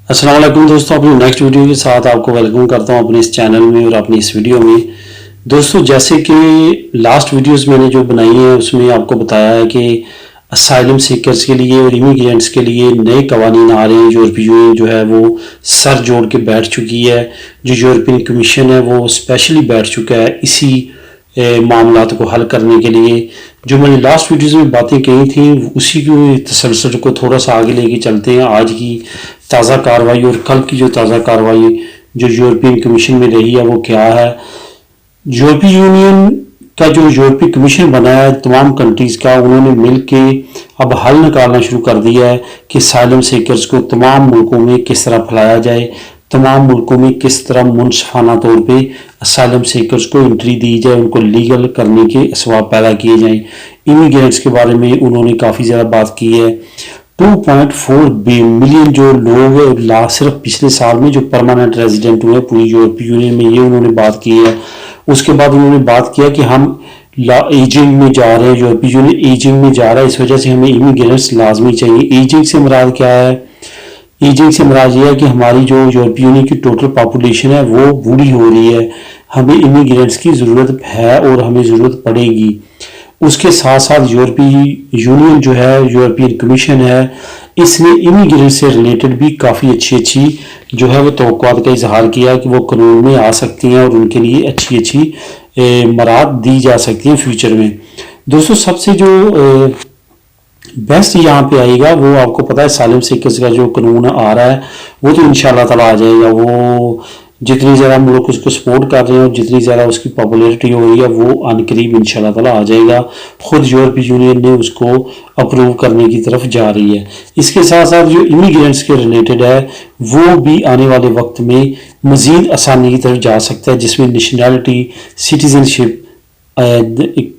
अस्सलाम वालेकुम दोस्तों, अपनी नेक्स्ट वीडियो के साथ आपको वेलकम करता हूं अपने इस चैनल में और अपनी इस वीडियो में। दोस्तों, जैसे कि लास्ट वीडियोस मैंने जो बनाई है उसमें आपको बताया है कि असाइलम सीकर्स के लिए और इमिग्रेंट्स के लिए नए कवानीन आ रहे हैं। यूरोपीय यूनियन जो है वो सर जोड़ के बैठ चुकी है। जो यूरोपियन कमीशन है वो स्पेशली बैठ चुका है इसी मामलात को हल करने के लिए। जो मैंने लास्ट वीडियोस में बातें कही थी उसी की तसलसल को थोड़ा सा आगे लेके चलते हैं। आज की ताज़ा कार्रवाई और कल की जो ताज़ा कार्रवाई जो यूरोपियन कमीशन में रही है वो क्या है। यूरोपीय यूनियन का जो यूरोपीय कमीशन बना है तमाम कंट्रीज़ का, उन्होंने मिल के अब हल निकालना शुरू कर दिया है कि साइलम सीकर्स को तमाम मुल्कों में किस तरह फैलाया जाए, तमाम मुल्कों में किस तरह मुनसफाना तौर पे असाइलम सीकर्स को एंट्री दी जाए, उनको लीगल करने के असबाब पैदा किए जाएं। इमिग्रेंट्स के बारे में उन्होंने काफ़ी ज़्यादा बात की है। 2.4 मिलियन जो लोग सिर्फ पिछले साल में जो परमानेंट रेजिडेंट हुए पूरी यूरोपीय यूनियन में, ये उन्होंने बात की है। उसके बाद उन्होंने बात किया कि हम एजिंग में जा रहे हैं, यूरोपीय यूनियन एजिंग में जा रहा है, इस वजह से हमें इमिग्रेंट्स लाजमी चाहिए। एजिंग से मुराद क्या है? एजिंग से मुराद ये है कि हमारी जो यूरोपीय यूनियन की टोटल पॉपुलेशन है वो बूढ़ी हो रही है, हमें इमिग्रेंट्स की ज़रूरत है और हमें ज़रूरत पड़ेगी। उसके साथ साथ यूरोपीय यूनियन जो है, यूरोपियन कमीशन है, इसने इमिग्रेंट से रिलेटेड भी काफ़ी अच्छी जो है वो तवक्कुआत का इजहार किया कि वो कानून में आ सकती हैं और उनके लिए अच्छी मराद दी जा सकती हैं फ्यूचर में। दोस्तों, सबसे जो बेस्ट यहाँ पे आएगा वो आपको पता है साइलम सीकर्स का जो कानून आ रहा है वो तो इंशाल्लाह ताला आ जाएगा। वो जितनी ज़्यादा मुल्क उसको सपोर्ट कर रहे हैं और जितनी ज़्यादा उसकी पॉपुलैरिटी हो रही है वो अनकरीब इंशाल्लाह ताला आ जाएगा। खुद यूरोपीय यूनियन ने उसको अप्रूव करने की तरफ जा रही है। इसके साथ साथ जो इमिग्रेंट्स के रिलेटेड है वो भी आने वाले वक्त में मज़ीद आसानी की तरफ जा सकता है, जिसमें नेशनैलिटी सिटीजनशिप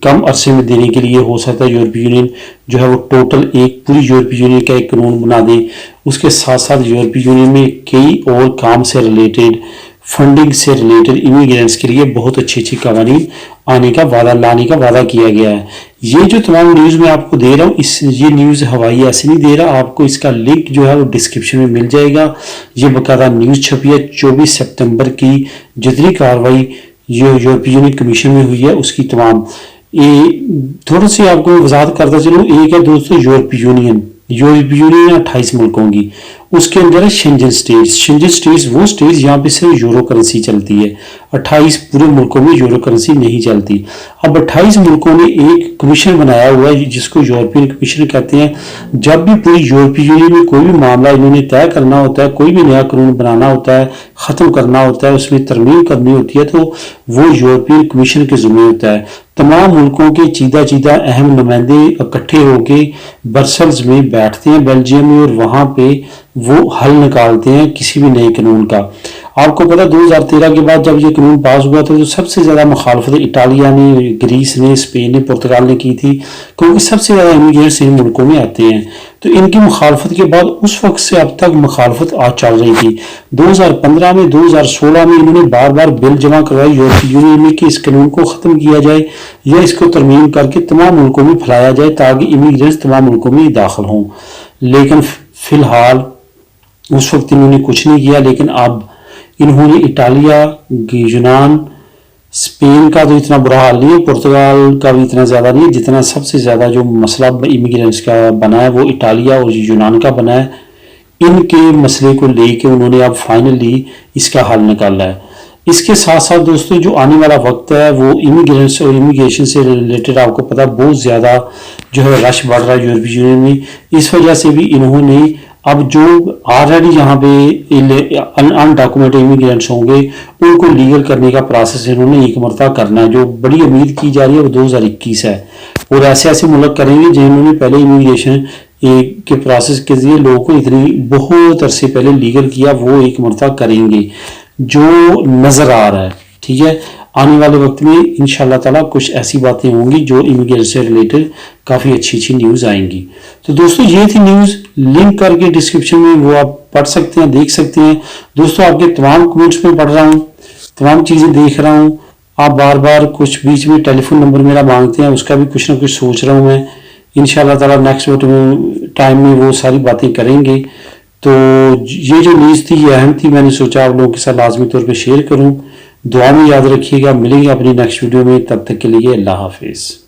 कम अरसे में देने के लिए हो सकता है यूरोपीय यूनियन जो है वो टोटल एक पूरी यूरोपीय यूनियन का एक कानून बना दे। उसके साथ साथ यूरोपीय यूनियन में कई और काम से रिलेटेड, फंडिंग से रिलेटेड इमिग्रेंट्स के लिए बहुत अच्छी कवानीन लाने का वादा किया गया है। ये जो तमाम न्यूज़ मैं आपको दे रहा हूँ, ये न्यूज़ हवाई ऐसे नहीं दे रहा, आपको इसका लिंक जो है वो डिस्क्रिप्शन में मिल जाएगा। ये बाकायदा न्यूज़ छपी है 24 सितंबर की। जितनी कार्रवाई यूरोपीय यूनियन कमीशन में हुई है उसकी तमाम थोड़ी सी आपको वजाहत करता चलूँ। एक है दोस्तों यूरोपीय यूनियन 28 मुल्कों की, उसके अंदर है शेंजन स्टेट्स वो स्टेट्स जहाँ पे सिर्फ यूरो करेंसी चलती है। 28 पूरे मुल्कों में यूरो करेंसी नहीं चलती। अब 28 मुल्कों ने एक कमीशन बनाया हुआ है जिसको यूरोपियन कमीशन कहते हैं। जब भी पूरी यूरोपीय यूनियन में कोई भी मामला इन्होंने तय करना होता है, कोई भी नया कानून बनाना होता है, ख़त्म करना होता है, उसमें तरमीम करनी होती है, तो वो यूरोपियन कमीशन के ज़िम्मे होता है। तमाम मुल्कों के चीदा अहम नुमाइंदे इकट्ठे होकर ब्रसल्स में बैठते हैं बेल्जियम में और वहाँ पे वो हल निकालते हैं किसी भी नए कानून का। आपको पता 2013 के बाद जब ये कानून पास हुआ था तो सबसे ज़्यादा मुखालफत इटालिया ने, ग्रीस ने, स्पेन ने, पुर्तगाल ने की थी, क्योंकि सबसे ज़्यादा इमिग्रेंट्स इन मुल्कों में आते हैं। तो इनकी मुखालफत के बाद उस वक्त से अब तक मुखालफत आज चल रही थी। 2015 में, 2016 में इन्होंने बार बार बिल जमा करवाई यूरोपीय यूनियन में कि इस कानून को ख़त्म किया जाए या इसको तरमीम करके तमाम मुल्कों में फैलाया जाए ताकि इमिग्रेंट्स तमाम मुल्कों में दाखिल हों। लेकिन फ़िलहाल उस वक्त इन्होंने कुछ नहीं किया। लेकिन अब इन्होंने इटालिया, यूनान, स्पेन का तो इतना बुरा हाल नहीं है, पुर्तगाल का भी इतना ज़्यादा नहीं है, जितना सबसे ज़्यादा जो मसला इमिग्रेंट्स का बना है वो इटालिया और यूनान का बना है। इनके मसले को लेके उन्होंने अब फाइनली इसका हल निकाला है। इसके साथ साथ दोस्तों जो आने वाला वक्त है वो इमिग्रेंट्स और इमिग्रेशन से रिलेटेड आपको पता बहुत ज़्यादा जो है रश बढ़ रहा है यूरोपीय यूनियन में। इस वजह से भी इन्होंने अब जो ऑलरेडी यहाँ पे अनडॉक्यूमेंटेड इमिग्रेंट्स होंगे उनको लीगल करने का प्रोसेस इन्होंने एक मरतबा करना है। जो बड़ी उम्मीद की जा रही है वो 2021 है और ऐसे मुल्क करेंगे जिन्होंने पहले इमिग्रेशन के प्रोसेस के जरिए लोगों को इतनी बहुत अरसे पहले लीगल किया, वो एक मरतबा करेंगे जो नज़र आ रहा है। ठीक है, आने वाले वक्त में इंशाल्लाह ताला कुछ ऐसी बातें होंगी जो इमिग्रेशन से रिलेटेड काफ़ी अच्छी न्यूज़ आएंगी। तो दोस्तों ये थी न्यूज़, लिंक करके डिस्क्रिप्शन में वो आप पढ़ सकते हैं, देख सकते हैं। दोस्तों आपके तमाम कमेंट्स में पढ़ रहा हूँ, तमाम चीज़ें देख रहा हूँ। आप बार बार कुछ बीच में टेलीफोन नंबर मेरा मांगते हैं, उसका भी कुछ ना कुछ सोच रहा हूँ मैं। इंशाल्लाह ताला नेक्स्ट टाइम में वो सारी बातें करेंगे। تو یہ جو نیوز تھی یہ اہم تھی، میں نے سوچا آپ لوگوں کے ساتھ لازمی طور پہ شیئر کروں. دعا میں یاد رکھیے گا. ملیں گے اپنی نیکسٹ ویڈیو میں، تب تک کے لیے اللہ حافظ.